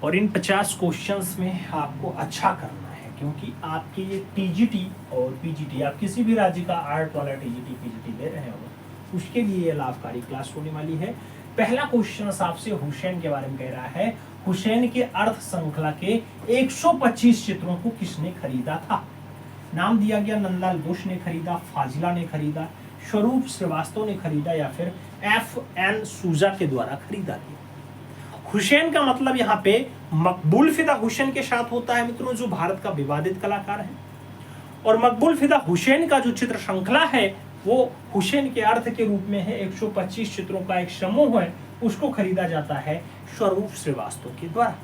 और इन 50 क्वेश्चंस में आपको अच्छा करना है, क्योंकि आपके ये टीजीटी और पीजीटी, आप किसी भी राज्य का आर्ट वाला टीजीटी पीजीटी दे रहे हो उसके लिए ये लाभकारी क्लास होने वाली है। पहला क्वेश्चन आपसे हुसैन के बारे में कह रहा है, हुसैन के अर्थ श्रृंखला के 125 चित्रों को किसने खरीदा था? नाम दिया गया नंदलाल बोस ने खरीदा, फाजिला ने खरीदा, स्वरूप श्रीवास्तव ने खरीदा या फिर FN सूजा के द्वारा खरीदा गया। हुसैन का मतलब यहाँ पे मकबूल फिदा हुसैन के साथ होता है मित्रों, जो भारत का विवादित कलाकार है। और मकबूल फिदा हुसैन का जो चित्र श्रृंखला है वो हुसैन के अर्थ के रूप में है, 125 चित्रों का एक समूह है, उसको खरीदा जाता है स्वरूप श्रीवास्तव के द्वारा।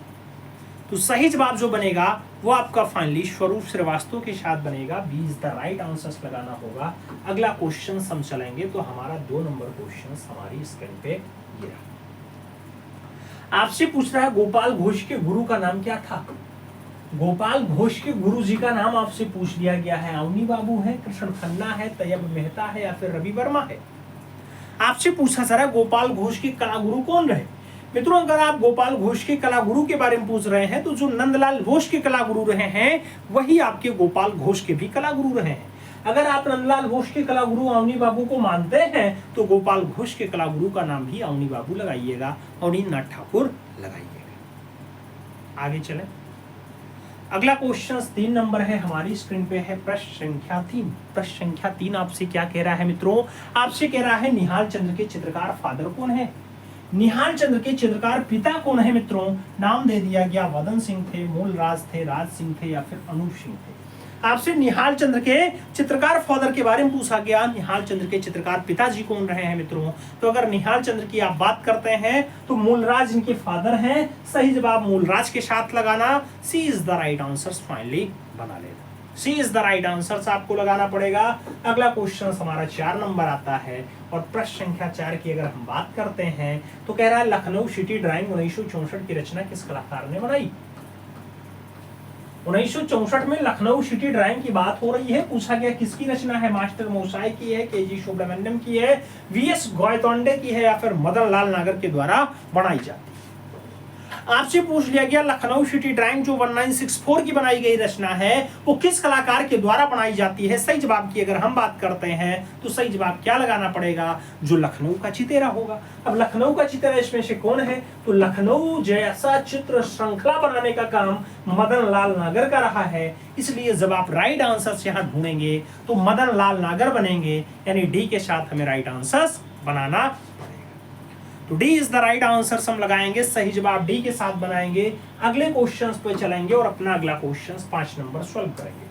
तो सही जवाब जो बनेगा वो आपका फाइनली स्वरूप श्रीवास्तव के साथ बनेगा। 20 द राइट आंसर्स लगाना होगा। अगला क्वेश्चन हम चलेंगे तो हमारा 2 नंबर क्वेश्चन हमारी स्क्रीन पे गिरा। आपसे पूछ रहा है गोपाल घोष के गुरु का नाम क्या था? गोपाल घोष के गुरु जी का नाम आपसे पूछ लिया गया है। अवनी बाबू है, कृष्ण खन्ना है, तैयब मेहता है या फिर रवि वर्मा है। आपसे पूछा जा रहा है गोपाल घोष के कला गुरु कौन रहे? मित्रों अगर आप गोपाल घोष के कला गुरु के बारे में पूछ रहे हैं तो जो नंदलाल बोस के कला गुरु रहे हैं वही आपके गोपाल घोष के भी कला गुरु रहे हैं। अगर आप नंदलाल बोस के कला गुरु अवनी बाबू को मानते हैं तो गोपाल घोष के कला गुरु का नाम भी अवनी बाबू लगाइएगा, अवनीनाथ ठाकुर लगाइएगा। आगे चलें। अगला क्वेश्चन 3 नंबर है, हमारी स्क्रीन पे है प्रश्न संख्या 3। प्रश्न संख्या 3 आपसे क्या कह रहा है मित्रों? आपसे कह रहा है निहाल चंद्र के चित्रकार फादर कौन है? निहाल चंद्र के चित्रकार पिता कौन है मित्रों? नाम दे दिया गया वदन सिंह थे, मूलराज थे, राज सिंह थे या फिर अनूप सिंह थे। आपसे निहाल चंद्र के चित्रकार फादर के बारे में पूछा गया। निहाल चंद्र के चित्रकार पिताजी कौन रहे हैं मित्रों? तो अगर निहाल चंद्र की आप बात करते हैं तो मूलराज इनके फादर हैं। सही जवाब मूलराज के साथ लगाना। C is the right answer finally बना लेना। C is the right answer आपको लगाना पड़ेगा। अगला क्वेश्चन हमारा 4 नंबर आता है और प्रश्न संख्या 4 की अगर हम बात करते हैं तो कह रहा है लखनऊ सिटी ड्राइंग 1964 की रचना किस कलाकार ने बनाई? 1964 में लखनऊ सिटी ड्राइंग की बात हो रही है। पूछा गया किसकी रचना है? मास्टर मोसाई की है, KG सुब्रमण्यम की है, VS गोयतोंडे की है या फिर मदन लाल नागर के द्वारा बनाई जाती है। आपसे पूछ लिया गया लखनऊ सिटी ड्राइंग जो 1964 की बनाई गई रचना है वो किस कलाकार के द्वारा बनाई जाती है? सही जवाब की अगर हम बात करते हैं तो सही जवाब क्या लगाना पड़ेगा? जो लखनऊ का चितेरा होगा। अब लखनऊ का चितेरा इसमें से कौन है? तो लखनऊ जैसा चित्र श्रृंखला बनाने का काम मदन लाल नागर का रहा है। इसलिए जब आप राइट आंसर यहाँ ढूंढेंगे तो मदन लाल नागर बनेंगे, यानी डी के साथ हमें राइट आंसर बनाना पड़ेगा। तो D is the right answer हम लगाएंगे। सही जवाब डी के साथ बनाएंगे। अगले क्वेश्चन पे चलेंगे और अपना अगला क्वेश्चन 5 नंबर सॉल्व करेंगे।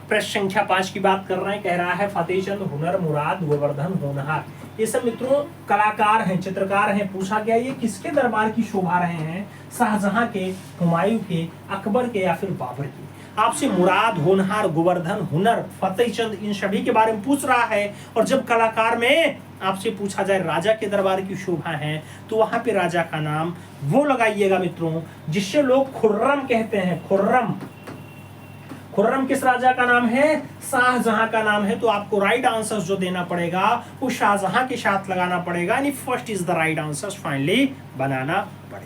प्रश्न संख्या 5 की बात कर रहे हैं। कह रहा है फतेहचंद, हुनर, मुराद, गोवर्धन, होनहार, ये सब मित्रों कलाकार हैं, चित्रकार हैं। पूछा गया ये किसके दरबार की शोभा रहे हैं? शाहजहां के, हुमायूं के, अकबर के या फिर बाबर के। आपसे मुराद, होनहार, गोवर्धन, हुनर, फतेहचंद इन सभी के बारे में पूछ रहा है। और जब कलाकार में आपसे पूछा जाए राजा के दरबार की शोभा है तो वहां पे राजा का नाम वो लगाइएगा मित्रों जिससे लोग खुर्रम कहते हैं। खुर्रम, खुर्रम किस राजा का नाम है? शाहजहां का नाम है। तो आपको राइट आंसर जो देना पड़ेगा वो शाहजहां के साथ लगाना पड़ेगा, यानी first is the right answer finally बनाना पड़ेगा।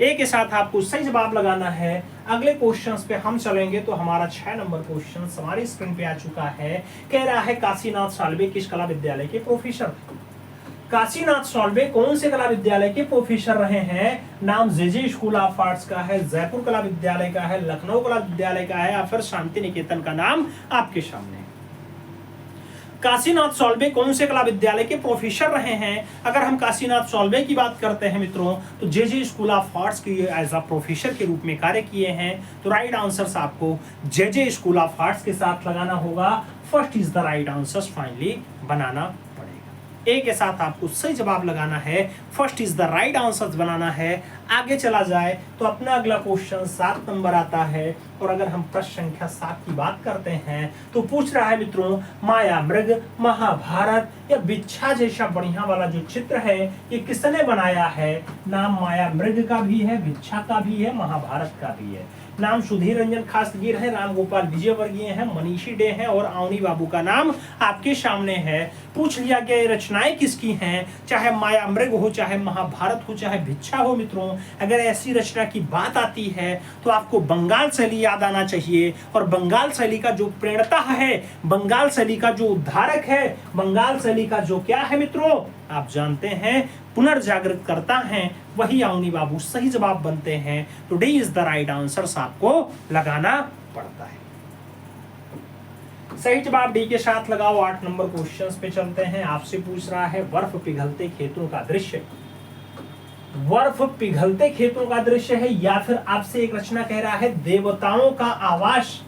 ए के साथ आपको सही जवाब लगाना है। अगले क्वेश्चंस पे हम चलेंगे तो हमारा 6 नंबर क्वेश्चन हमारी स्क्रीन पे आ चुका है। कह रहा है काशीनाथ साल्वे किस कला विद्यालय के प्रोफेसर? काशीनाथ साल्वे कौन से कला विद्यालय के प्रोफेसर रहे हैं? नाम JJ स्कूल ऑफ आर्ट्स का है, जयपुर कला विद्यालय का है, लखनऊ कला विद्यालय का है या फिर शांति निकेतन का नाम आपके सामने है। काशीनाथ साल्वे कौन से कला विद्यालय के प्रोफेसर रहे हैं? अगर हम काशीनाथ साल्वे की बात करते हैं मित्रों तो JJ स्कूल ऑफ आर्ट्स की एज अ प्रोफेसर के रूप में कार्य किए हैं। तो राइट आंसर आपको JJ स्कूल ऑफ आर्ट्स के साथ लगाना होगा। First is the right answer finally बनाना ए के साथ आपको सही जवाब लगाना है। First is the right answer बनाना है। आगे चला जाए तो अपना अगला क्वेश्चन 7 नंबर आता है और अगर हम प्रश्न संख्या 7 की बात करते हैं तो पूछ रहा है मित्रों माया मृग, महाभारत या बिच्छा जैसा बढ़िया वाला जो चित्र है ये किसने बनाया है? नाम माया मृग का भी है, बिच्छा का भी है, महाभारत का भी है। नाम सुधीर रंजन खासगीर है, राम गोपाल विजयवर्गीय है, मनीषी डे है और अवनी बाबू का नाम आपके सामने है। पूछ लिया गया ये रचनाएं किसकी हैं? चाहे माया मृग हो, चाहे महाभारत हो, चाहे भिक्षा हो मित्रों, अगर ऐसी रचना की बात आती है तो आपको बंगाल शैली याद आना चाहिए। और बंगाल शैली का जो प्रेरणा है, बंगाल शैली का जो उद्धारक है, बंगाल शैली का जो क्या है मित्रों, आप जानते हैं पुनर्जागृत करता है, वही अवनी बाबू सही जवाब बनते हैं। तो D is the right answer आपको लगाना पड़ता है। सही जवाब डी के साथ लगाओ। 8 नंबर क्वेश्चंस पे चलते हैं। आपसे पूछ रहा है बर्फ पिघलते खेतों का दृश्य। बर्फ पिघलते खेतों का दृश्य है, या फिर आपसे एक रचना कह रहा है देवताओं का आवास,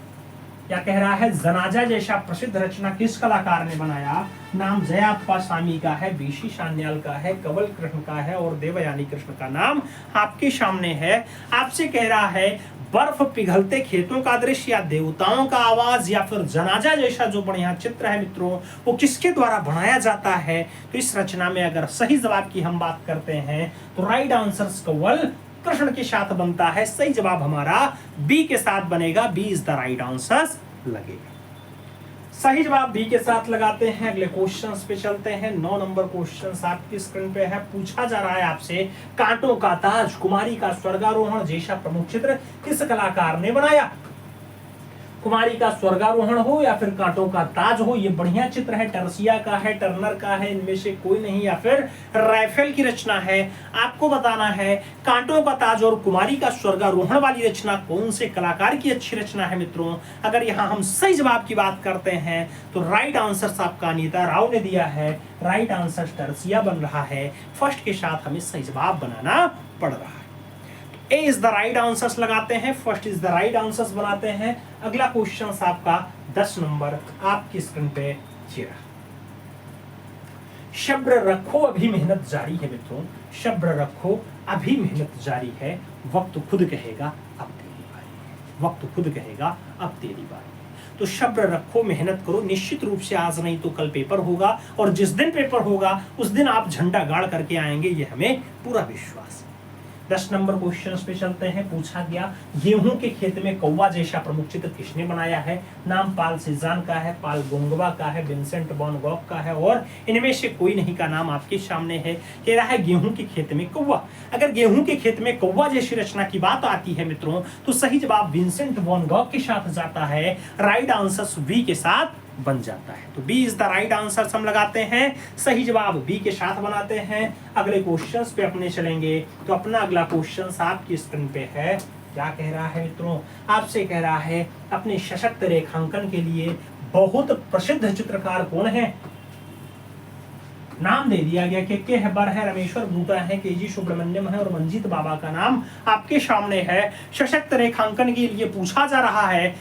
क्या कह रहा है जनाजा जैसा प्रसिद्ध रचना किस कलाकार ने बनाया। नाम जयाप्पा स्वामी का है, बीसी सान्याल का है, कवल कृष्ण का है और देवयानी कृष्ण का नाम आपके सामने है। आपसे कह रहा है बर्फ पिघलते खेतों का दृश्य या देवताओं का आवाज या फिर जनाजा जैसा जो बढ़िया चित्र है मित्रों, वो किसके द्वारा बनाया जाता है। तो इस रचना में अगर सही जवाब की हम बात करते हैं तो राइट आंसर कवल कृष्ण के साथ बनता है। सही जवाब हमारा बी के साथ बनेगा। B is the right answer लगेगा। सही जवाब बी के साथ लगाते हैं। अगले क्वेश्चंस पे चलते हैं। 9 नंबर क्वेश्चंस आपकी स्क्रीन पे है। पूछा जा रहा है आपसे कांटों का ताज, कुमारी का स्वर्गारोहण जैसा प्रमुख चित्र किस कलाकार ने बनाया। कुमारी का स्वर्गारोहण हो या फिर कांटों का ताज हो, ये बढ़िया चित्र है, टर्सिया का है, टर्नर का है, इनमें से कोई नहीं, या फिर राइफेल की रचना है। आपको बताना है कांटों का ताज और कुमारी का स्वर्गारोहण वाली रचना कौन से कलाकार की अच्छी रचना है मित्रों। अगर यहाँ हम सही जवाब की बात करते हैं तो राइट आंसर आपका अनीता राव ने दिया है। राइट आंसर टर्सिया बन रहा है। फर्स्ट के साथ हमें सही जवाब बनाना पड़ रहा है। A is the right answers लगाते हैं, first is the right answers बनाते हैं। अगला क्वेश्चन आपका 10 नंबर आपकी स्क्रीन पे चेहरा। शब्र रखो अभी मेहनत जारी है मित्रों, शब्र रखो अभी मेहनत जारी है, वक्त खुद कहेगा अब तेरी बारी है, वक्त खुद कहेगा अब तेरी बारी है। तो शब्र रखो, मेहनत करो, निश्चित रूप से आज नहीं तो कल पेपर होगा, और जिस दिन पेपर होगा उस दिन आप झंडा गाड़ करके आएंगे, ये हमें पूरा विश्वास है। 10 नंबर क्वेश्चन पे चलते हैं। पूछा गया गेहूं के खेत में कौवा जैसा प्रमुख चित्र किसने बनाया है। नाम पाल सेजान का है, पाल गोंगवा का है, विंसेंट वैन गॉग का है और इनमें से कोई नहीं का नाम आपके सामने है। कह रहा है गेहूं के खेत में कौवा। अगर गेहूं के खेत में कौवा जैसी रचना की बात आती है मित्रों तो सही जवाब विंसेंट वैन गॉग के साथ जाता है। राइट आंसर बी के साथ बन जाता है। तो B is the right answer हम लगाते हैं। सही जवाब बी के साथ बनाते हैं। अगले क्वेश्चंस पे अपने चलेंगे। तो अपना अगला क्वेश्चन आपकी स्क्रीन पे है। क्या कह रहा है मित्रों, आपसे कह रहा है अपने सशक्त रेखांकन के लिए बहुत प्रसिद्ध चित्रकार कौन है। नाम दे दिया गया के हेबर है, रमेश्वर गुप्ता है, केजी सुब्रमण्यम है और मंजीत बाबा का नाम आपके सामने है। सशक्त रेखांकन के लिए पूछा जा रहा है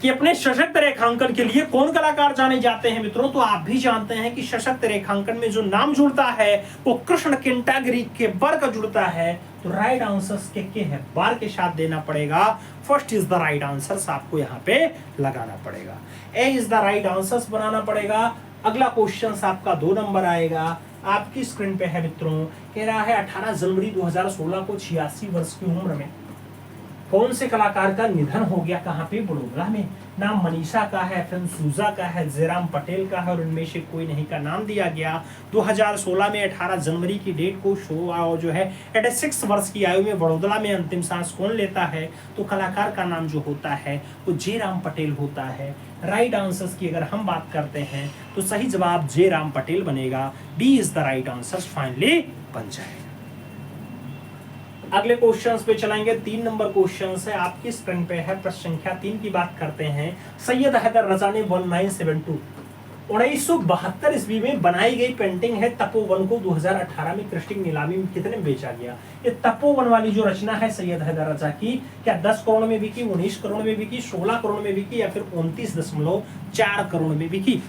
कि अपने सशक्त रेखांकन के लिए कौन कलाकार जाने जाते हैं मित्रों। तो आप भी जानते हैं कि सशक्त रेखांकन में जो नाम जुड़ता है वो कृष्ण किंटागिरी के बर का जुड़ता है। तो राइट आंसर के है बार के साथ देना पड़ेगा। First is the right answer आपको यहाँ पे लगाना पड़ेगा। ए इज द राइट आंसर बनाना पड़ेगा। अगला क्वेश्चन आपका 2 नंबर आएगा। आपकी स्क्रीन पे है मित्रों। कह रहा है 18 जनवरी 2016 को 86 वर्ष की उम्र में कौन से कलाकार का निधन हो गया। कहाँ पे, बड़ोदरा में। नाम मनीषा का है, फिल्म सूजा का है, जयराम पटेल का है और इनमें से कोई नहीं का नाम दिया गया। 2016 में 18 जनवरी की डेट को शो जो है 86 वर्ष की आयु में बड़ोदरा में अंतिम सांस कौन लेता है। तो कलाकार का नाम जो होता है वो जयराम पटेल होता है। राइट आंसर की अगर हम बात करते हैं तो सही जवाब जयराम पटेल बनेगा। B is the right answer finally बन जाएगा। अगले क्वेश्चंस पे चलाएंगे। 3 नंबर क्वेश्चन है आपकी स्क्रीन पे है। प्रश्न संख्या 3 की बात करते हैं। सैयद हैदर रजा ने 1972 ईस्वी में बनाई गई पेंटिंग है तपोवन को 2018 में क्रिस्टी नीलामी में कितने में बेचा गया। ये तपोवन वाली जो रचना है सैयद हैदर रजा की, क्या 10 करोड़ में बिकी, 19 करोड़ में बिकी, 16 करोड़ में बिकी या फिर 29.4 करोड़ में बिकी।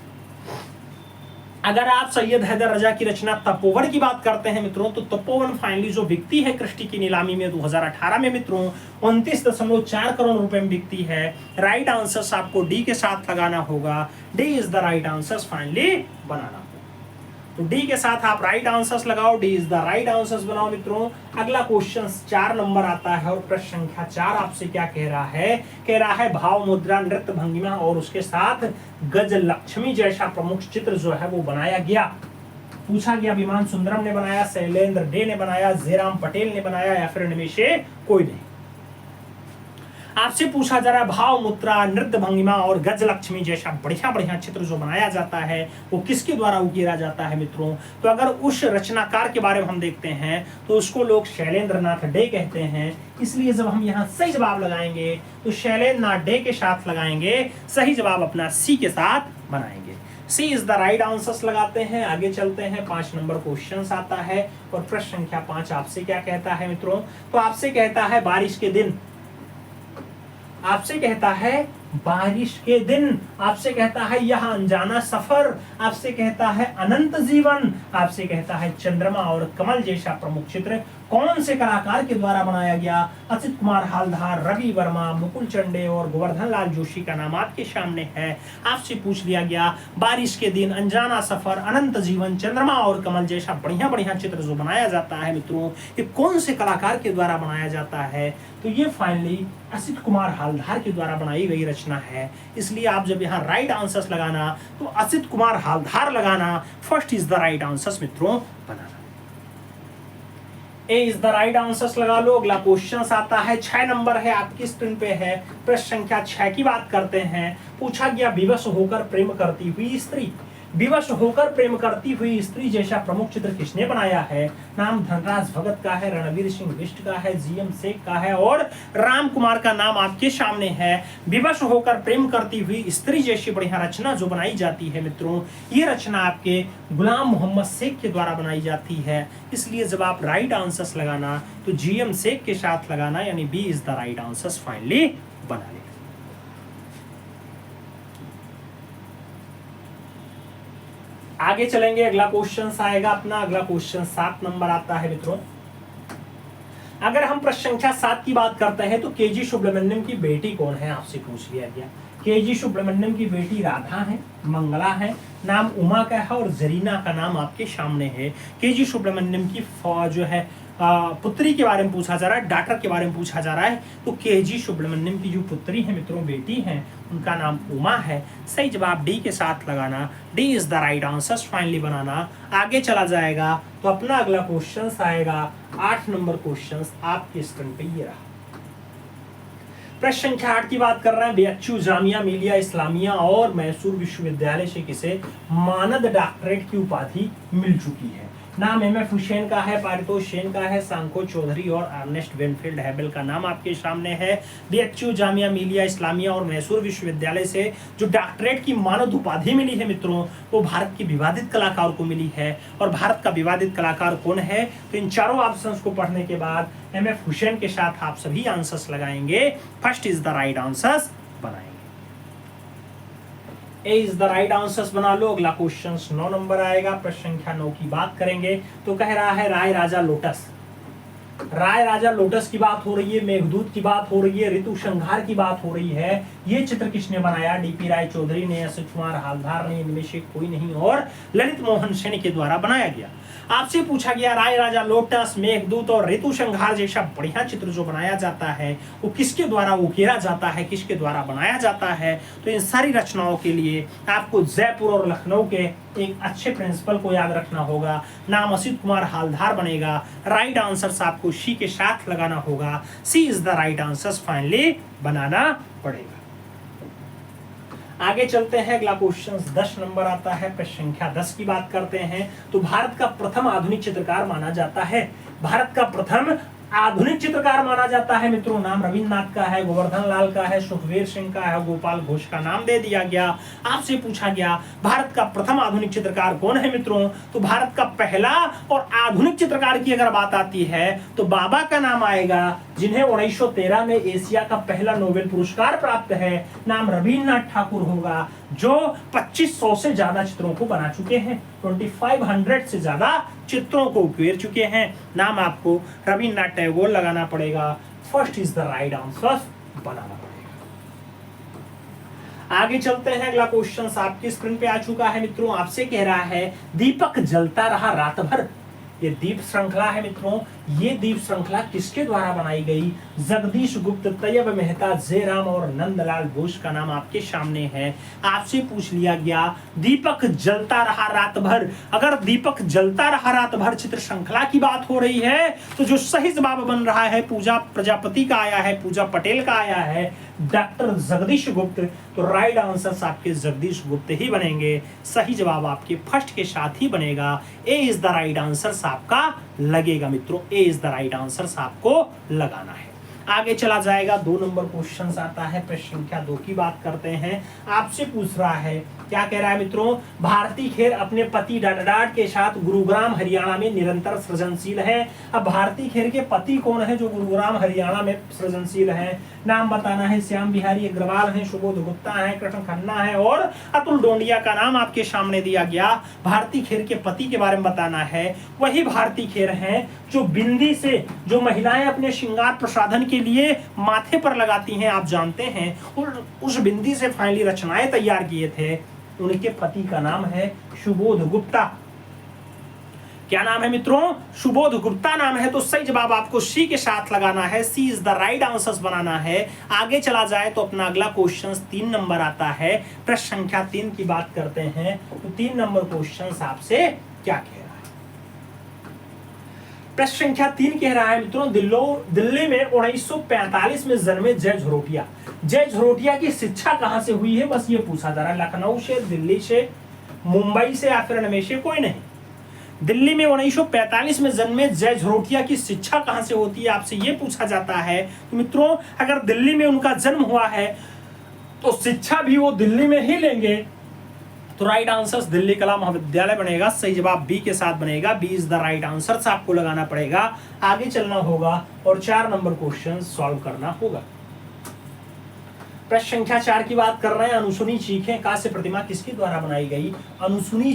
अगर आप सैयद हैदर रजा की रचना तपोवन की बात करते हैं मित्रों तो तपोवन फाइनली जो बिकती है क्रिस्टी की नीलामी में 2018 में मित्रों 29.4 करोड़ रुपए में बिकती है। राइट आंसर आपको डी के साथ लगाना होगा। D is the right answer finally बनाना। तो डी के साथ आप राइट आंसर्स लगाओ। D is the right answers बनाओ मित्रों। अगला क्वेश्चन 4 नंबर आता है और प्रश्न संख्या 4 आपसे क्या कह रहा है। कह रहा है भाव मुद्रा नृत्य भंगिमा और उसके साथ गज लक्ष्मी जैसा प्रमुख चित्र जो है वो बनाया गया। पूछा गया विमान सुंदरम ने बनाया, शैलेंद्र डे ने बनाया, जयराम पटेल ने बनाया या फिर इनमें से कोई नहीं। आपसे पूछा जा रहा है भाव मुद्रा, नृत्य भंगिमा और गजलक्ष्मी जैसा बढ़िया बढ़िया चित्र जो बनाया जाता है वो किसके द्वारा उकेरा जाता है मित्रों। तो अगर उस रचनाकार के बारे में हम देखते हैं तो उसको लोग शैलेंद्र नाथ डे कहते हैं। इसलिए जब हम यहाँ सही जवाब लगाएंगे तो शैलेंद्र नाथ डे के साथ लगाएंगे, सही जवाब अपना सी के साथ बनाएंगे। सी इज द राइट आंसर्स लगाते हैं। आगे चलते हैं, 5 नंबर क्वेश्चन आता है और प्रश्न संख्या 5 आपसे क्या कहता है मित्रों। तो आपसे कहता है बारिश के दिन, आपसे कहता है बारिश के दिन, आपसे कहता है यह अनजाना सफर, आपसे कहता है अनंत जीवन, आपसे कहता है चंद्रमा और कमल जैसा प्रमुख चित्र कौन से कलाकार के द्वारा बनाया गया। असित कुमार हालधार, रवि वर्मा, मुकुल चंडे और गोवर्धन लाल जोशी का नाम आपके सामने है। आपसे पूछ लिया गया बारिश के दिन, अनजाना सफर, अनंत जीवन, चंद्रमा और कमल जैसा बढ़िया बढ़िया चित्र जो बनाया जाता है मित्रों, ये कौन से कलाकार के द्वारा बनाया जाता है। तो ये फाइनली असित कुमार हालधार के द्वारा बनाई गई रचना है। इसलिए आप जब यहाँ राइट आंसर्स लगाना तो असित कुमार हालधार लगाना, first is the right answers मित्रों बनाना। ए इज द राइट आंसर्स लगा लो। अगला क्वेश्चन आता है, 6 नंबर है आपकी स्क्रीन पे है, प्रश्न संख्या 6 की बात करते हैं। पूछा गया विवश होकर प्रेम करती हुई स्त्री, विवश होकर प्रेम करती हुई स्त्री जैसा प्रमुख चित्र किसने बनाया है। नाम धनराज भगत का है, रणवीर सिंह बिष्ट का है, जीएम शेख का है और राम कुमार का नाम आपके सामने है। विवश होकर प्रेम करती हुई स्त्री जैसी बढ़िया रचना जो बनाई जाती है मित्रों, ये रचना आपके गुलाम मोहम्मद शेख के द्वारा बनाई जाती है। इसलिए जब आप राइट आंसर्स लगाना तो जीएम शेख के साथ लगाना, यानी B is the right answers finally बना लेना। आगे चलेंगे, अगला क्वेश्चन आएगा अपना। अगला क्वेश्चन 7 नंबर आता है मित्रों। अगर हम प्रश्न संख्या 7 की बात करते हैं तो केजी सुब्रमण्यम की बेटी कौन है, आपसे पूछ लिया गया। केजी सुब्रमण्यम की बेटी राधा है, मंगला है, नाम उमा का है और जरीना का नाम आपके सामने है। केजी सुब्रमण्यम की जो है पुत्री के बारे में पूछा जा रहा है, डॉटर के बारे में पूछा जा रहा है। तो केजी सुब्रमण्यम की जो पुत्री है मित्रों, बेटी है, उनका नाम उमा है। सही जवाब डी के साथ लगाना, D is the right answer finally बनाना। आगे चला जाएगा तो अपना अगला क्वेश्चन आएगा 8 नंबर क्वेश्चन आपके स्क्रीन पे ये रहा। प्रश्न संख्या 8 की बात कर रहे हैं। बीएचयू, जामिया मिलिया इस्लामिया और मैसूर विश्वविद्यालय से किसे मानद डॉक्टरेट की उपाधि मिल चुकी है। नाम एमएफ हुसैन का है, पारितोष सेन का है, सांको चौधरी और अर्नेस्ट वेनफील्ड हैबल का नाम आपके सामने है। बीएचयू, जामिया मिलिया इस्लामिया और मैसूर विश्वविद्यालय से जो डॉक्टरेट की मानद उपाधि मिली है मित्रों, वो भारत के विवादित कलाकार को मिली है। और भारत का विवादित कलाकार कौन है, तो इन चारों ऑप्शंस को पढ़ने के बाद एमएफ हुसैन के साथ आप सभी आंसर्स लगाएंगे, first is the right answers बनाएंगे। ए इज द राइट आंसर्स बना लो। अगला क्वेश्चन 9 नंबर आएगा, प्रश्न संख्या 9 की बात करेंगे। तो कह रहा है राय राजा लोटस, राय राजा लोटस की बात हो रही है, मेघदूत की बात हो रही है, ऋतु संहार की बात हो रही है। ये चित्र किसने बनाया, डीपी राय चौधरी ने, असित कुमार हालधार ने, इनमें से कोई नहीं और ललित मोहन सेन के द्वारा बनाया गया। आपसे पूछा गया राय राजा लोटस, मेघदूत और ऋतु संहार जैसा बढ़िया चित्र जो बनाया जाता है वो किसके द्वारा उकेरा जाता है, किसके द्वारा बनाया जाता है। तो इन सारी रचनाओं के लिए आपको जयपुर और लखनऊ के एक अच्छे प्रिंसिपल को याद रखना होगा। नाम असित कुमार हालधार बनेगा। राइट आंसर आपको सी के साथ लगाना होगा, C is the right answer finally बनाना पड़ेगा। आगे चलते हैं, अगला क्वेश्चन 10 नंबर आता है, प्रश्न संख्या 10 की बात करते हैं। तो भारत का प्रथम आधुनिक चित्रकार माना जाता है, भारत का प्रथम आधुनिक चित्रकार माना जाता है मित्रों, नाम रविन्द्रनाथ का है, गोवर्धन लाल का है, सुखवीर सिंह का है, गोपाल घोष का नाम दे दिया गया। आपसे पूछा गया भारत का प्रथम आधुनिक चित्रकार कौन है मित्रों, तो भारत का पहला और आधुनिक चित्रकार की अगर बात आती है तो बाबा का नाम आएगा, जिन्हें 1913 में एशिया का पहला नोबेल पुरस्कार प्राप्त है। नाम रविन्द्रनाथ ठाकुर होगा, जो 2500 से ज्यादा चित्रों को बना चुके हैं, 2500 से ज्यादा चित्रों को उकेर चुके हैं। नाम आपको रविन्द्रनाथ टैगोर लगाना पड़ेगा, first is the right answer बनाना पड़ेगा। आगे चलते हैं, अगला क्वेश्चन आपकी स्क्रीन पे आ चुका है मित्रों। आपसे कह रहा है दीपक जलता रहा रात भर, ये दीप श्रृंखला है मित्रों, ये द्वीप श्रृंखला किसके द्वारा बनाई गई? जगदीश गुप्त, तैयब मेहता, जयराम और नंदलाल बोस का नाम आपके सामने है। आपसे पूछ लिया गया दीपक जलता रहा रात भर। अगर दीपक जलता रहा रात भर चित्र श्रृंखला की बात हो रही है तो जो सही जवाब बन रहा है पूजा प्रजापति का आया है, पूजा पटेल का आया है, डॉक्टर जगदीश गुप्त। तो राइट आंसर आपके जगदीश गुप्त ही बनेंगे। सही जवाब आपके फर्स्ट के साथ ही बनेगा। ए इज द राइट आंसर आपका लगेगा मित्रों। ए इज द राइट आंसर आपको लगाना है। आगे चला जाएगा। 2 नंबर क्वेश्चन आता है, प्रश्न संख्या 2 की बात करते हैं। आपसे पूछ रहा है, क्या कह रहा है मित्रों? भारती खेर अपने पति डाडाड के साथ गुरुग्राम हरियाणा में निरंतर सृजनशील है। अब भारती खेर के पति कौन है जो गुरुग्राम हरियाणा में सृजनशील है? नाम बताना है। श्याम बिहारी अग्रवाल है, सुबोध गुप्ता है, कृष्ण खन्ना है और अतुल डोंडिया का नाम आपके सामने दिया गया। भारती खेर के पति के बारे में बताना है। वही भारती खेर हैं जो बिंदी से जो महिलाएं अपने श्रृंगार प्रसाधन के लिए माथे पर लगाती हैं, आप जानते हैं, और उस बिंदी से फाइनली रचनाएं तैयार किए थे। उनके पति का नाम है सुबोध गुप्ता। क्या नाम है मित्रों? सुबोध गुप्ता नाम है। तो सही जवाब आपको सी के साथ लगाना है। C is the right answer बनाना है। आगे चला जाए तो अपना अगला क्वेश्चन 3 नंबर आता है। प्रश्न संख्या 3 की बात करते हैं। तो 3 नंबर क्वेश्चन आपसे क्या कह रहा है? प्रश्न संख्या 3 कह रहा है मित्रों, दिल्ली में 1945 में जन्मे जय झरोटिया। जय झरोटिया की शिक्षा कहां से हुई है? बस ये पूछा जा रहा है। लखनऊ से, दिल्ली से, मुंबई से या फिर इनमें से कोई नहीं। दिल्ली में 1945 में जन्मे जय झरोटिया की शिक्षा कहां से होती है, आपसे यह पूछा जाता है। तो मित्रों अगर दिल्ली में उनका जन्म हुआ है तो शिक्षा भी वो दिल्ली में ही लेंगे। तो राइट आंसर दिल्ली कला महाविद्यालय बनेगा। सही जवाब बी के साथ बनेगा। B is the right answer आपको लगाना पड़ेगा। आगे चलना होगा और 4 नंबर क्वेश्चन सॉल्व करना होगा। प्रश्न संख्या 4 की बात कर रहे हैं। अनुसुनी चीखें कांस्य प्रतिमा किसके द्वारा बनाई गई? अनुसुनी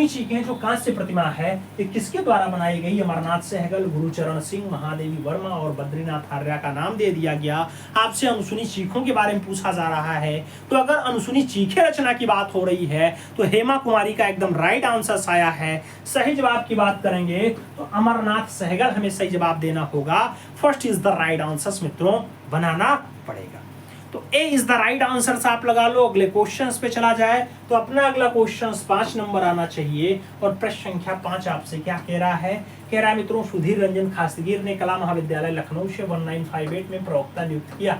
चीखें जो कांस्य प्रतिमा है ये किसके द्वारा बनाई गई? अमरनाथ सहगल, गुरुचरण सिंह, महादेवी वर्मा और बद्रीनाथ आर्या का नाम दे दिया गया। आपसे अनुसुनी चीखों के बारे में पूछा जा रहा है। तो अगर अनुसुनी चीखें रचना की बात हो रही है तो हेमा कुमारी का एकदम राइट आंसर आया है। सही जवाब की बात करेंगे तो अमरनाथ सहगल हमें सही जवाब देना होगा। First is the right answer मित्रों बनाना पड़ेगा। तो ए इज द राइट आंसर आप लगा लो। अगले क्वेश्चन पे चला जाए तो अपना अगला क्वेश्चन 5 नंबर आना चाहिए। और प्रश्न संख्या 5 आपसे क्या कह रहा है? कह रहा है मित्रों, सुधीर रंजन खासगीर ने कला महाविद्यालय लखनऊ से 1958 में प्रवक्ता नियुक्त किया।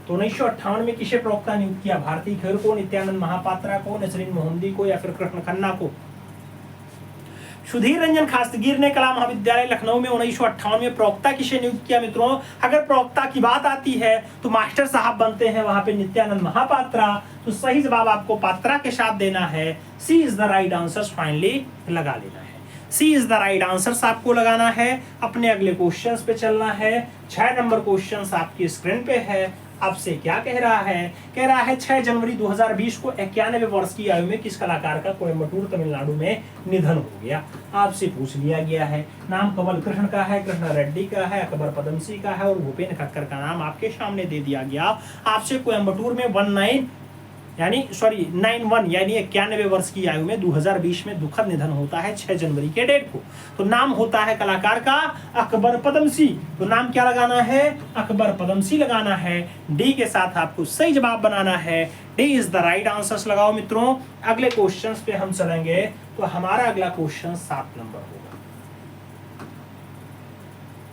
तो 1958 में किसे प्रवक्ता नियुक्त किया? भारती खेर को, नित्यानंद महापात्रा को, नसरीन मोहम्मदी को या फिर कृष्ण खन्ना को? सुधीर रंजन खासगीर ने कला महाविद्यालय लखनऊ में 1958 में प्रवक्ता किसे नियुक्त किया? मित्रों अगर प्रवक्ता की बात आती है तो मास्टर साहब बनते हैं वहां पे नित्यानंद महापात्रा। तो सही जवाब आपको पात्रा के साथ देना है। C is the right answer finally लगा लेना है। C is the right answer आपको लगाना है। अपने अगले क्वेश्चन पे चलना है। 6 नंबर क्वेश्चन आपकी स्क्रीन पे है। आपसे क्या कह रहा है? कह रहा है 6 जनवरी 2020 को 91 वर्ष की आयु में किस कलाकार का कोयम्बटूर तमिलनाडु में निधन हो गया? आपसे पूछ लिया गया है। नाम कमल कृष्ण का है, कृष्णा रेड्डी का है, अकबर पदमसी का है और भूपेन खक्कर का नाम आपके सामने दे दिया गया। आपसे कोयम्बटूर में 91 यानी 91 वर्ष की आयु में 2020 में दुखद निधन होता है 6 जनवरी के डेट को। तो नाम होता है कलाकार का अकबर पदमसी। तो नाम क्या लगाना है? अकबर पदमसी लगाना है। डी के साथ आपको सही जवाब बनाना है। D is the right answer लगाओ मित्रों। अगले क्वेश्चन पे हम चलेंगे। तो हमारा अगला क्वेश्चन 7 नंबर होगा।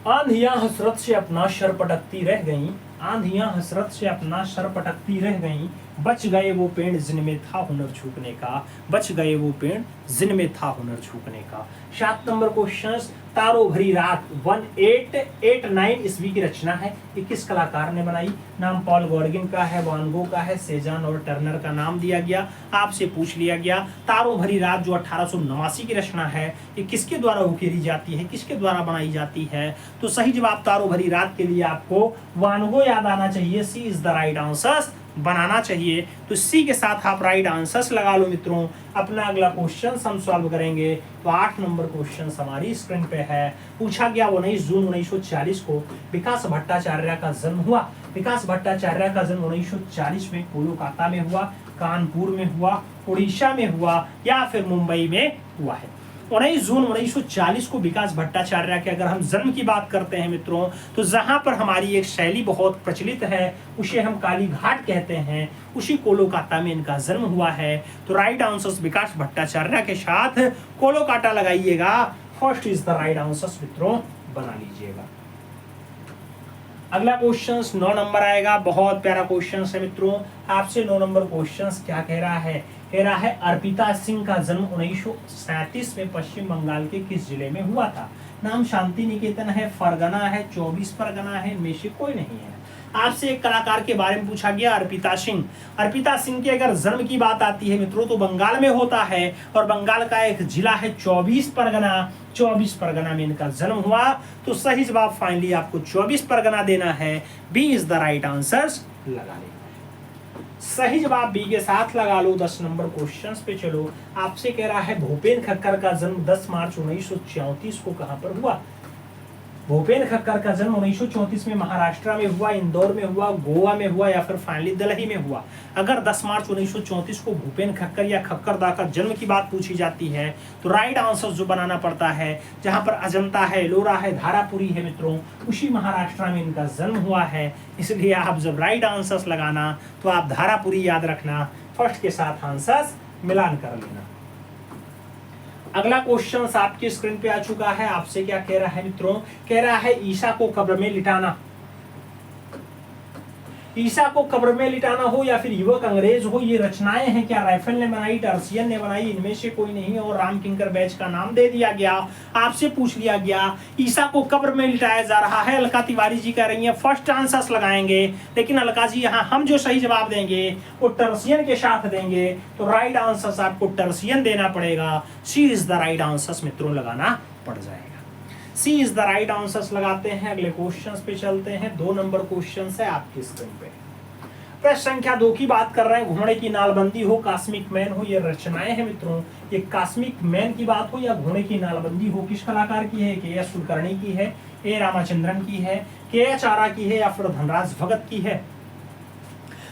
आंधियां हसरत से अपना सर पटकती रह गईं, आंधियां हसरत से अपना सर पटकती रह गईं, बच गए वो पेड़ जिनमें था हुनर झुकने का, बच गए वो पेड़ जिनमें था हुनर झुकने का। 7 नंबर क्वेश्चन, तारो भरी रात 1889 ईस्वी की रचना है। ये किस कलाकार ने बनाई? नाम पॉल गॉर्गिन का है, वान गो का है, सेजान और टर्नर का नाम दिया गया। आपसे पूछ लिया गया तारो भरी रात जो 1889 की रचना है ये किसके द्वारा उकेरी जाती है, किसके द्वारा बनाई जाती है? तो सही जवाब तारो भरी रात के लिए आपको वान गो याद आना चाहिए। सी इज द राइट आंसर बनाना चाहिए। तो सी के साथ आप राइट आंसर्स लगा लो मित्रों। अपना अगला क्वेश्चन हम सॉल्व करेंगे। तो 8 नंबर क्वेश्चन हमारी स्क्रीन पे है। पूछा गया 19 जून 1940 को विकास भट्टाचार्य का जन्म हुआ। विकास भट्टाचार्य का जन्म 1940 में कोलकाता में हुआ, कानपुर में हुआ, उड़ीसा में हुआ या फिर मुंबई में हुआ है? 19 जून 1940 को विकास भट्टाचार्य के अगर हम जन्म की बात करते हैं मित्रों, तो जहां पर हमारी एक शैली बहुत प्रचलित है उसे हम काली घाट कहते हैं, उसी कोलोकाता में इनका जन्म हुआ है। तो राइट आंसर विकास भट्टाचार्य के साथ कोलोकाता लगाइएगा, first is the right answer मित्रों, बना लीजिएगा। अगला क्वेश्चन 9 नंबर आएगा, बहुत प्यारा क्वेश्चन है मित्रों। आपसे 9 नंबर क्वेश्चन क्या कह रहा है? कह रहा है अर्पिता सिंह का जन्म 1937 में पश्चिम बंगाल के किस जिले में हुआ था? नाम शांति निकेतन है, फरगना है, 24 परगना है, इनमें से कोई नहीं है। आपसे एक कलाकार के बारे में पूछा गया, अर्पिता सिंह। अर्पिता सिंह के अगर जन्म की बात आती है मित्रों तो बंगाल में होता है, और बंगाल का एक जिला है 24 परगना। 24 परगना में इनका जन्म हुआ। तो सही जवाब फाइनली आपको 24 परगना देना है, B is the right answer लगा लेना। सही जवाब बी के साथ लगा लो। 10 नंबर क्वेश्चन पे चलो। आपसे कह रहा है भूपेन खक्कर का जन्म 10 मार्च 1934 को कहां पर हुआ? भूपेन खक्कर का जन्म 1934 में महाराष्ट्र में हुआ, इंदौर में हुआ, गोवा में हुआ या फिर फाइनली दिल्ली में हुआ। अगर 10 मार्च 1934 को भूपेन खक्कर या खक्कर दा का जन्म की बात पूछी जाती है तो राइट आंसर जो बनाना पड़ता है, जहां पर अजंता है, एलोरा है, धारापुरी है मित्रों, उसी महाराष्ट्र में इनका जन्म हुआ है। इसलिए आप जब राइट आंसर लगाना तो आप धारापुरी याद रखना, फर्स्ट के साथ आंसर मिलान कर लेना। अगला क्वेश्चन आपकी स्क्रीन पे आ चुका है। आपसे क्या कह रहा है मित्रों? कह रहा है ईसा को कब्र में लिटाना। ईसा को कब्र में लिटाना हो या फिर युवक अंग्रेज हो, ये रचनाएं हैं क्या? राइफल ने बनाई, टर्सियन ने बनाई, इनमें से कोई नहीं, और राम किंकर बैच का नाम दे दिया गया। आपसे पूछ लिया गया ईसा को कब्र में लिटाया जा रहा है, अलका तिवारी जी कह रही हैं फर्स्ट आंसर लगाएंगे, लेकिन अलका जी यहाँ हम जो सही जवाब देंगे वो टर्सियन के साथ देंगे। तो राइट आंसर आपको टर्सियन देना पड़ेगा, सी इज द राइट आंसर मित्रों लगाना पड़ जाएगा। सी इज द राइट आंसर्स लगाते हैं। अगले क्वेश्चन पे चलते हैं। 2 नंबर क्वेश्चन है आपकी स्क्रीन पे। प्रश्न संख्या 2 की बात कर रहे हैं। घोड़े की नालबंदी हो, कॉस्मिक मैन हो, ये रचनाएं हैं मित्रों। ये कॉस्मिक मैन की बात हो या घोड़े की नालबंदी हो, किस कलाकार की है? के एस कुलकर्णी की है, ए रामाचंद्रन की है, के एच आरा की है या फिर धनराज भगत की है?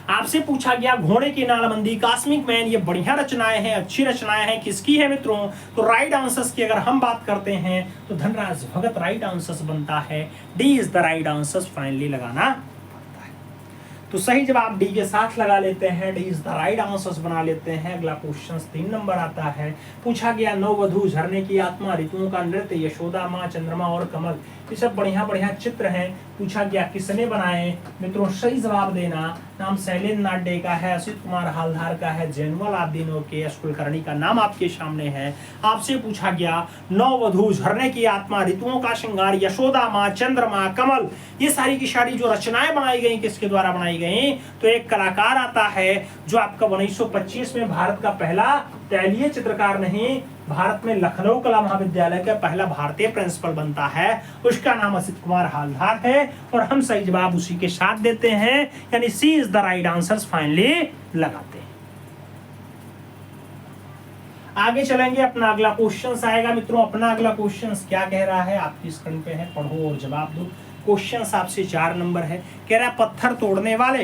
आपसे पूछा गया घोड़े की नालबंदी, कॉस्मिक मैन, ये बढ़िया रचनाएं हैं, अच्छी रचनाएं हैं, किसकी है मित्रों? तो राइट आंसर्स की अगर हम बात करते हैं तो धनराज भगत राइट आंसर्स बनता है। D is the right answers finally लगाना पड़ता है। तो सही जवाब डी के साथ लगा लेते हैं, D is the right answers बना लेते हैं। अगला क्वेश्चन 3 नंबर आता है। पूछा गया नववधु, झरने की आत्मा, ऋतुओं का नृत्य, यशोदा माँ, चंद्रमा और कमल, ये सब बढ़िया बढ़िया चित्र हैं। पूछा गया किसने बनाए मित्रों? सही जवाब देना। नाम शैलेंद्र नाथ डे का है, असित कुमार हालधार का है, जैनुअल आब्दीन और के एस कुलकर्णी का नाम आपके सामने है। आपसे पूछा गया नववधु, झरने की आत्मा, ऋतुओं का श्रृंगार, यशोदा माँ, चंद्रमा, कमल, ये सारी की सारी जो रचनाएं बनाई गई किसके द्वारा बनाई गई? तो एक कलाकार आता है जो आपका 1925 में भारत का पहला तैलीय चित्रकार नहीं, भारत में लखनऊ कला महाविद्यालय का पहला भारतीय प्रिंसिपल बनता है, उसका नाम असित कुमार हालधार है, और हम सही जवाब उसी के साथ देते हैं, यानी C is the right answer finally लगाते हैं। आगे चलेंगे। अपना अगला क्वेश्चन आएगा मित्रों। अपना अगला क्वेश्चन क्या कह रहा है? आपकी स्क्रीन पे है, पढ़ो और जवाब दो। क्वेश्चन आपसे 4 नंबर है। कह रहा है पत्थर तोड़ने वाले,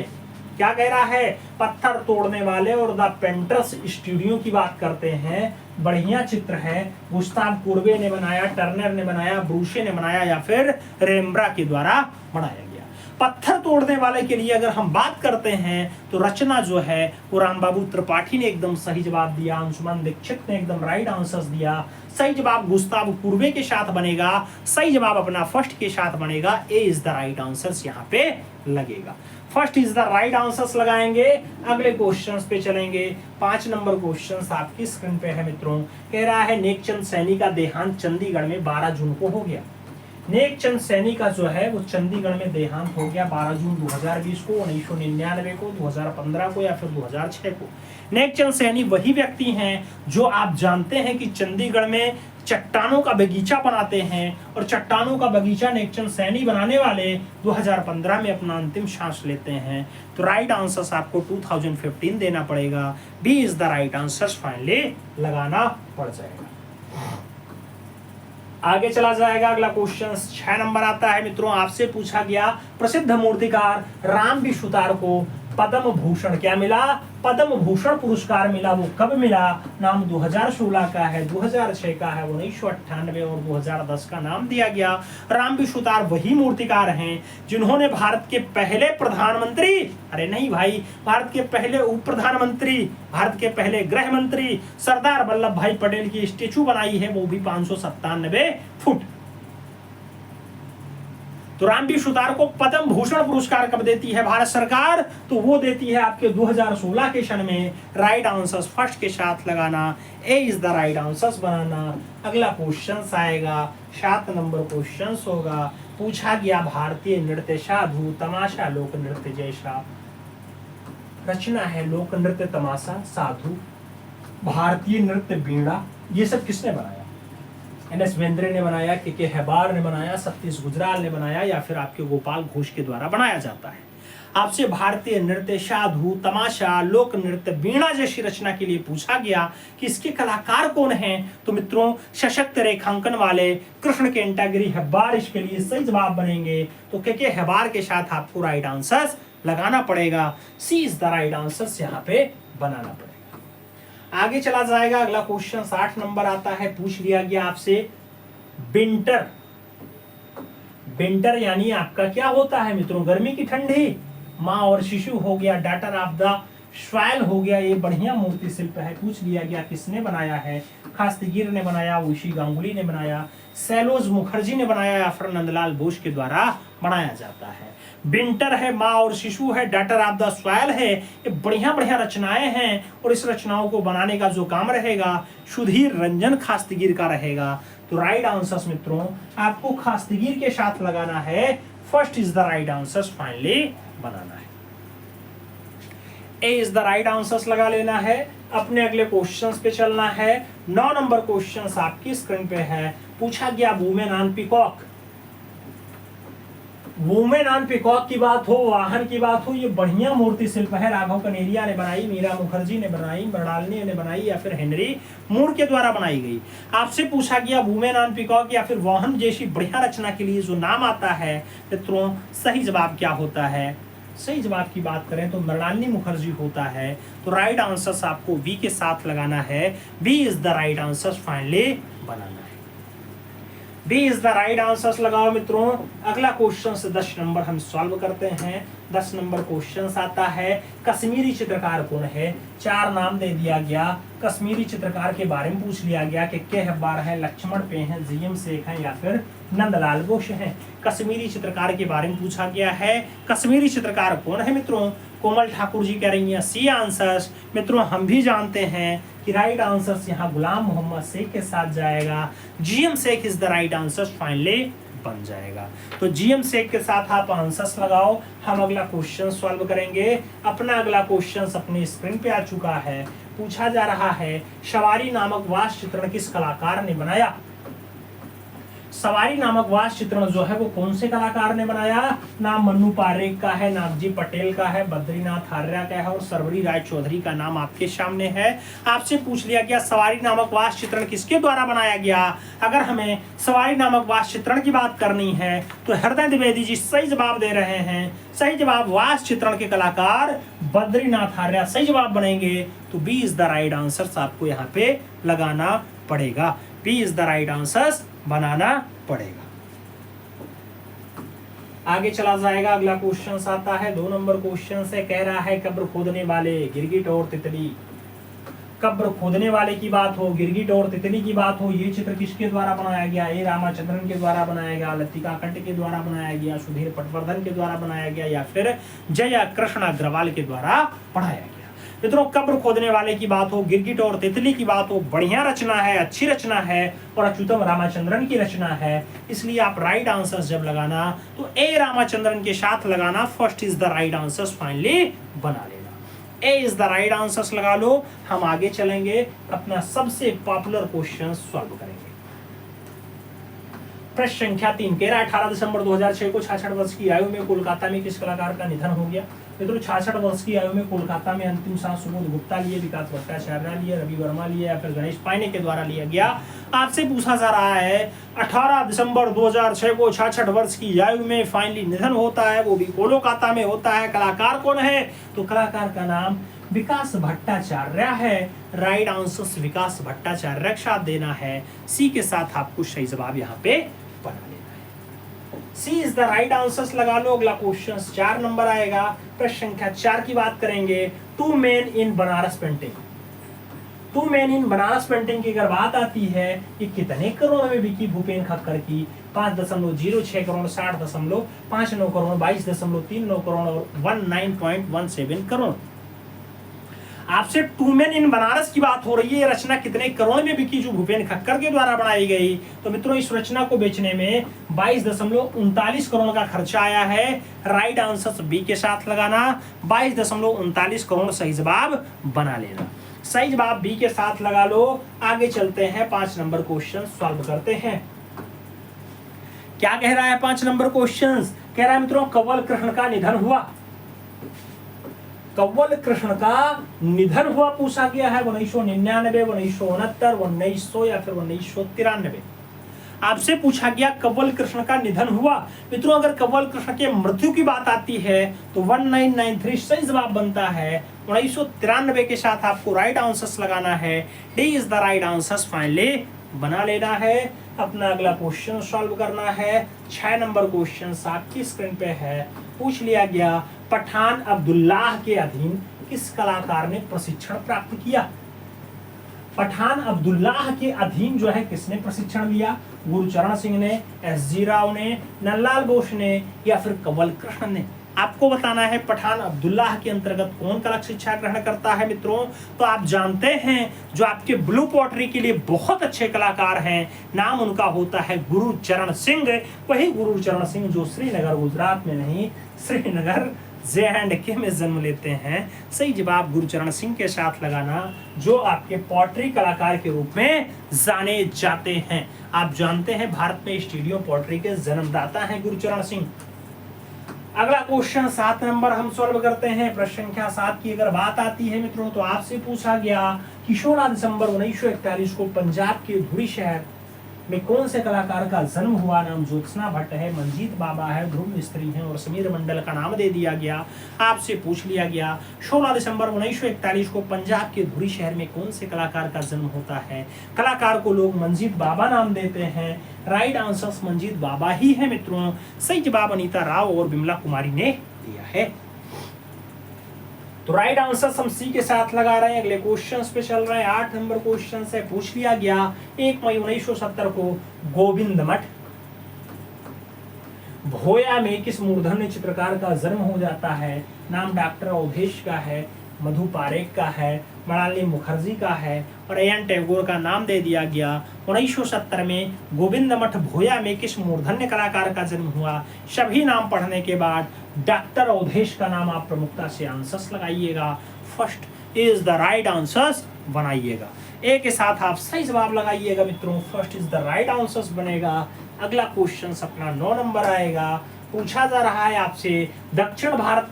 क्या कह रहा है? पत्थर तोड़ने वाले और द पेंटर्स स्टूडियो की बात करते हैं। बढ़िया चित्र है, गुस्ताव कुर्बे ने बनाया, टर्नर ने बनाया, ब्रूशे ने बनाया या फिर रेम्ब्रा के द्वारा बनाया गया। पत्थर तोड़ने वाले के लिए अगर हम बात करते हैं तो रचना जो है वो रामबाबू त्रिपाठी ने एकदम सही जवाब दिया, अंशुमन दीक्षित ने एकदम राइट आंसर्स दिया। सही जवाब गुस्ताव कुर्बे के साथ बनेगा, सही जवाब अपना फर्स्ट के साथ बनेगा, ए इज द राइट आंसर्स यहाँ पे लगेगा। First is the right answers लगाएंगे। अगले क्वेश्चंस पे चलेंगे। 5 नंबर क्वेश्चंस आपकी स्क्रीन पे है मित्रों। कह रहा है नेकचंद सैनी का देहांत चंडीगढ़ में 12 जून को हो गया। नेकचंद सैनी का जो है वो चंडीगढ़ में देहांत हो गया 12 जून 2020 को, 1999 को, 2015 को या फिर 2006 को। नेकचंद सैनी वही व्यक्ति हैं जो आप जानते हैं कि चंडीगढ़ में चट्टानों का बगीचा बनाते हैं, और चट्टानों का बगीचा नेकचंद सैनी बनाने वाले 2015 में अपना अंतिम सांस लेते हैं। तो राइट आंसर आपको 2015 देना पड़ेगा, B is the right answer finally लगाना पड़ जाएगा। आगे चला जाएगा। अगला क्वेश्चन 6 नंबर आता है मित्रों। आपसे पूछा गया प्रसिद्ध मूर्तिकार राम बी सुतार को पद्म भूषण क्या मिला, पद्म भूषण पुरस्कार मिला। वो कब मिला, नाम 2016 का है, 2006 का है, 1998 और 2010 का नाम दिया गया। रामबी सुतार वही मूर्तिकार हैं जिन्होंने भारत के पहले प्रधानमंत्री, अरे नहीं भाई, भारत के पहले उप प्रधानमंत्री, भारत के पहले गृह मंत्री सरदार वल्लभ भाई पटेल की स्टेचू बनाई है, वो भी 597 फुट। तो रामबी सुतार को पद्म भूषण पुरस्कार कब देती है भारत सरकार, तो वो देती है आपके 2016 के सन में। राइट आंसर्स फर्स्ट के साथ लगाना, ए इज द राइट आंसर्स बनाना। अगला क्वेश्चन आएगा, 7 नंबर क्वेश्चन होगा। पूछा गया भारतीय नृत्य साधु तमाशा लोक नृत्य जैसा रचना है। लोक नृत्य तमाशा साधु, भारतीय नृत्य बीड़ा, ये सब किसने बनाया? एन.एस. बेंद्रे ने बनाया, के हेबार ने बनाया, सतीश गुजराल ने बनाया, या फिर आपके गोपाल घोष के द्वारा बनाया जाता है। आपसे भारतीय नृत्य साधु तमाशा लोक नृत्य बीणा जैसी रचना के लिए पूछा गया कि इसके कलाकार कौन हैं, तो मित्रों सशक्त रेखांकन वाले कृष्ण केंटागिरी हेब्बार इसके लिए सही जवाब बनेंगे। तो के हेबार के साथ आपको राइट आंसर लगाना पड़ेगा, सी इज द राइट आंसर यहाँ पे बनाना पड़ेगा। आगे चला जाएगा, अगला क्वेश्चन 60 नंबर आता है। पूछ लिया गया आपसे विंटर, विंटर यानी आपका क्या होता है मित्रों, गर्मी की ठंडी। माँ और शिशु हो गया, डाटर ऑफ द सॉइल हो गया, ये बढ़िया मूर्ति शिल्प है। पूछ लिया गया किसने बनाया है, खास्तीगिर ने बनाया, ऊशी गांगुली ने बनाया, सैलोज मुखर्जी ने बनाया, या फिर नंदलाल बोस के द्वारा बनाया जाता है। विंटर है, माँ और शिशु है, डाटर ऑफ द सॉइल है, ये बढ़िया बढ़िया रचनाएं हैं। और इस रचनाओं को बनाने का जो काम रहेगा सुधीर रंजन खास्तीगिर का रहेगा। तो राइट आंसर्स मित्रों आपको खास्तीगिर के साथ लगाना है, first is the right answers finally बनाना है, A is the right answers लगा लेना है। अपने अगले क्वेश्चंस पे चलना है। 9 नंबर क्वेश्चंस आपकी स्क्रीन पे है। पूछा गया women on peacock, women on peacock की बात हो, वाहन की बात हो, ये बढ़िया मूर्ति शिल्प है। राघव कनेरिया ने बनाई, मीरा मुखर्जी ने बनाई, मृणालिनी ने बनाई, या फिर हेनरी मूर के द्वारा बनाई गई। आपसे पूछा गया वुमेन ऑन पीकॉक या फिर वाहन जैसी बढ़िया रचना के लिए जो नाम आता है मित्रों, सही जवाब क्या होता है? सही जवाब की बात करें तो मृणालिनी मुखर्जी होता है। तो राइट आंसर्स आपको बी के साथ लगाना है, B is the right answers finally बनाना है, B is the right answers लगाओ मित्रों। अगला क्वेश्चन से 10 नंबर हम सॉल्व करते हैं। 10 नंबर क्वेश्चन आता है, कश्मीरी चित्रकार कौन है? 4 नाम दे दिया गया। कश्मीरी चित्रकार के बारे में पूछ लिया गया कि के हेब्बार है, लक्ष्मण पे हैं, जीएम शेख हैं, या फिर नंदलाल बोस हैं। कश्मीरी चित्रकार के बारे में पूछा गया है। कश्मीरी चित्रकार कौन है मित्रों? कोमल ठाकुर जी कह रही हैं सी आंसर्स। मित्रों हम भी जानते हैं कि राइट आंसर्स यहाँ गुलाम मोहम्मद शेख के साथ जाएगा। GM Sheikh is the right answers finally बन जाएगा। तो जीएम शेख के साथ आप आंसर्स लगाओ। हम अगला क्वेश्चन सॉल्व करेंगे। अपना अगला क्वेश्चन अपनी स्क्रीन पे आ चुका है। पूछा जा रहा है, सवारी नामक वास्तु चित्रण किस कलाकार ने बनाया? सवारी नामक वास्तु चित्रण जो है वो कौन से कलाकार ने बनाया? नाम मन्नू पारेख का है, नागजी पटेल का है, बद्रीनाथ आर्या का है, और सरवरी राय चौधरी का नाम आपके सामने है। आपसे पूछ लिया गया सवारी नामक वास्तु चित्रण किसके द्वारा बनाया गया? अगर हमें सवारी नामक वास्तु चित्रण की बात करनी है तो हृदय द्विवेदी जी सही जवाब दे रहे हैं। सही जवाब वास्तु चित्रण के कलाकार बद्रीनाथ आर्या सही जवाब बनेंगे। तो B is the right answer आपको यहाँ पे लगाना पड़ेगा, B is the right answer बनाना पड़ेगा। आगे चला जाएगा। अगला क्वेश्चन आता है 2 नंबर क्वेश्चन से। कह रहा है कब्र खोदने वाले गिरगिट और तितली, कब्र खोदने वाले की बात हो, गिरगिट और तितली की बात हो, ये चित्र किसके द्वारा बनाया गया? ए रामाचंद्रन के द्वारा बनाया गया, लतिका कंठ के द्वारा बनाया गया, सुधीर पटवर्धन के द्वारा बनाया गया, या फिर जया कृष्ण अग्रवाल के द्वारा बनाया गया। मित्रों कब्र खोदने वाले की बात हो, गिरगिट और तितली की बात हो, बढ़िया रचना है, अच्छी रचना है और अच्युतम रामाचंद्रन की रचना है। इसलिए आप राइट आंसर जब लगाना तो ए रामाचंद्रन के साथ लगाना, first is the right answer finally बना लेना। ए इज द राइट आंसर लगा लो। हम आगे चलेंगे, अपना सबसे पॉपुलर क्वेश्चन सॉल्व करेंगे। प्रश्न संख्या 3। 18 दिसंबर 2006 को 66 वर्ष की आयु में कोलकाता में किस कलाकार का निधन हो गया? मित्रों 66 वर्ष की आयु में कोलकाता में अंतिम सांस सुबोध गुप्ता लिए, विकास भट्टाचार्य लिए, रवि वर्मा लिए या फिर गणेश पाइने के द्वारा लिया गया। आपसे पूछा जा रहा है 18 दिसंबर 2006 को 66 वर्ष की आयु में फाइनली निधन होता है, वो भी कोलकाता में होता है। कलाकार कौन है? तो कलाकार का नाम विकास भट्टाचार्य है। राइट आंसर विकास भट्टाचार्य के साथ देना है। सी के साथ आपको सही जवाब यहाँ पे बना लेना है। C is the right answer लगा लो। अगला क्वेश्चन 4 नंबर आएगा। प्रश्न संख्या 4 की बात करेंगे। Two men in Banaras painting. Two men in Banaras painting की अगर बात आती है, ये कितने करोड़ में बिकी भूपेन खक्कर की? 5.06 करोड़, 60.59 करोड़, 22.39 करोड़ और 19.17 करोड़। आपसे टू मेन इन बनारस की बात हो रही है। रचना कितने करोड़ में बिकी जो भूपेन खक्कर के द्वारा बनाई गई? तो मित्रों इस रचना को बेचने में 22.39 करोड़ का खर्चा आया है। राइट आंसर बी के साथ लगाना। 22.39 करोड़ सही जवाब बना लेना। सही जवाब बी के साथ लगा लो। आगे चलते हैं, 5 नंबर क्वेश्चन सॉल्व करते हैं। क्या कह रहा है 5 नंबर क्वेश्चन? कह रहा है मित्रों कंवल कृष्ण का निधन हुआ। कंवल कृष्ण का निधन हुआ पूछा गया है 1999, 1969, 1900 या फिर 1993। आपसे पूछा गया कंवल कृष्ण का निधन हुआ। मित्रों अगर कंवल कृष्ण के मृत्यु की बात आती है तो 1993 सही जवाब बनता है। 1993 के साथ आपको राइट आंसर लगाना है। D is the right answer finally बना लेना है। अपना अगला क्वेश्चन सॉल्व करना है। 6 नंबर क्वेश्चन आपकी स्क्रीन पे है। पूछ लिया गया पठान अब्दुल्लाह के अधीन किस कलाकार ने प्रशिक्षण प्राप्त किया? पठान अब्दुल्लाह के अधीन जो है किसने प्रशिक्षण लिया? गुरुचरण सिंह ने, एस.जी. राव ने, नंदलाल बोस ने या फिर कंवल कृष्ण ने? आपको बताना है पठान अब्दुल्लाह के अंतर्गत कौन कला शिक्षा ग्रहण करता है। मित्रों तो आप जानते हैं जो आपके ब्लू पॉटरी के लिए बहुत अच्छे कलाकार हैं, नाम उनका होता है गुरुचरण सिंह। वही गुरुचरण सिंह जो श्रीनगर गुजरात में नहीं, श्रीनगर J&K में जन्म लेते हैं। सही जवाब गुरुचरण सिंह के साथ लगाना, जो आपके पॉटरी कलाकार के रूप में जाने जाते हैं। आप जानते हैं भारत में स्टेडियम पॉटरी के जन्मदाता हैं गुरुचरण सिंह। अगला क्वेश्चन 7 नंबर हम सॉल्व करते हैं। प्रश्न संख्या 7 की अगर बात आती है मित्रों तो आपसे पूछा गया कि 16 दिसंबर 1941 को पंजाब के धुरी शहर में कौन से कलाकार का जन्म हुआ? नाम ज्योत्सना भट्ट है, मंजीत बाबा है, ध्रुव मिस्त्री है और समीर मंडल का नाम दे दिया गया। आपसे पूछ लिया गया 16 दिसंबर 1941 को पंजाब के धुरी शहर में कौन से कलाकार का जन्म होता है? कलाकार को लोग मंजीत बाबा नाम देते हैं। राइट आंसर मंजीत बाबा ही है मित्रों। सही जवाब अनीता राव और बिमला कुमारी ने दिया है। तो राइट आंसर हम सी के साथ लगा रहे हैं। अगले क्वेश्चन पे चल रहे हैं। 8 नंबर क्वेश्चन से पूछ लिया गया 1 मई 1970 को गोविंद मठ भोया में किस मूर्धन्य चित्रकार का जन्म हो जाता है? नाम डॉक्टर अवधेश का है, मधु पारेख का है, मृणालिनी मुखर्जी का है और एन टैगोर का नाम दे दिया गया। 1970 में गोविंद मठ भोया में किस मूर्धन्य कलाकार का जन्म हुआ? सभी नाम पढ़ने के बाद डॉक्टर अवधेश का नाम आप प्रमुखता से आंसर्स लगाइएगा। First is the right answers बनाइएगा। ए के साथ आप सही जवाब लगाइएगा मित्रों। First is the right answers बनेगा। अगला क्वेश्चन अपना 9 नंबर आएगा। पूछा जा रहा है आपसे दक्षिण भारत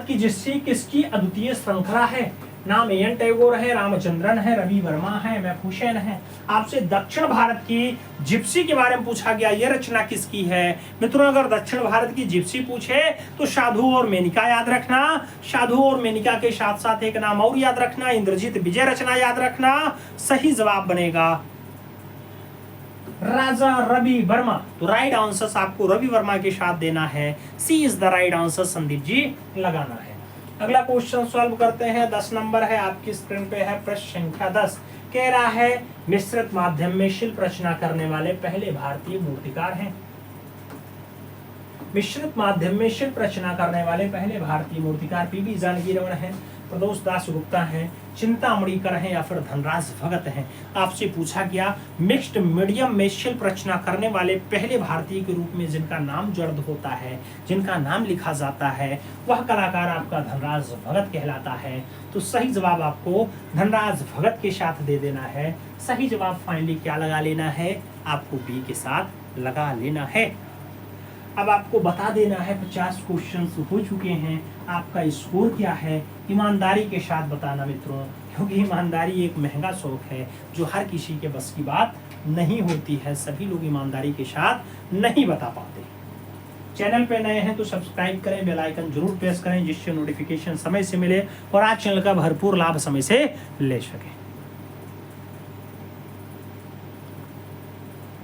की जिप्सी किसकी अद्वितीय श्रृंखला है? नाम एन टैगोर है, रामचंद्रन है, रवि वर्मा है, मैफुशेन है। आपसे दक्षिण भारत की जिप्सी के बारे में पूछा गया, यह रचना किसकी है? मित्रों अगर दक्षिण भारत की जिप्सी पूछे तो साधु और मेनिका याद रखना। साधु और मेनिका के साथ साथ एक नाम और याद रखना, इंद्रजीत विजय रचना याद रखना। सही जवाब बनेगा राजा रवि वर्मा। तो राइट आंसर आपको रवि वर्मा के साथ देना है। C is the right answer Sandeep ji लगाना है। अगला क्वेश्चन सॉल्व करते हैं। 10 नंबर है आपकी स्क्रीन पे है। प्रश्न संख्या 10 कह रहा है मिश्रित माध्यम में शिल्प रचना करने वाले पहले भारतीय मूर्तिकार हैं। मिश्रित माध्यम में शिल्प रचना करने वाले पहले भारतीय मूर्तिकार पीवी जानकीरमण हैं, प्रदोष दास गुप्ता हैं, चिंतामणिकर हैं या फिर धनराज भगत हैं। आपसे पूछा गया मिक्स्ड मीडियम में शिल्प रचना करने वाले पहले भारतीय के रूप में जिनका नाम जर्द होता है, जिनका नाम लिखा जाता है, वह कलाकार आपका धनराज भगत कहलाता है। तो सही जवाब आपको धनराज भगत के साथ दे देना है। सही जवाब फाइनली क्या लगा लेना है? आपको बी के साथ लगा लेना है। अब आपको बता देना है 50 क्वेश्चंस हो चुके हैं, आपका स्कोर क्या है, ईमानदारी के साथ बताना मित्रों, क्योंकि ईमानदारी एक महंगा शौक है जो हर किसी के बस की बात नहीं होती है, सभी लोग ईमानदारी के साथ नहीं बता पाते। चैनल पे नए हैं तो सब्सक्राइब करें, बेल आइकन जरूर प्रेस करें जिससे नोटिफिकेशन समय से मिले और आप चैनल का भरपूर लाभ समय से ले सकें।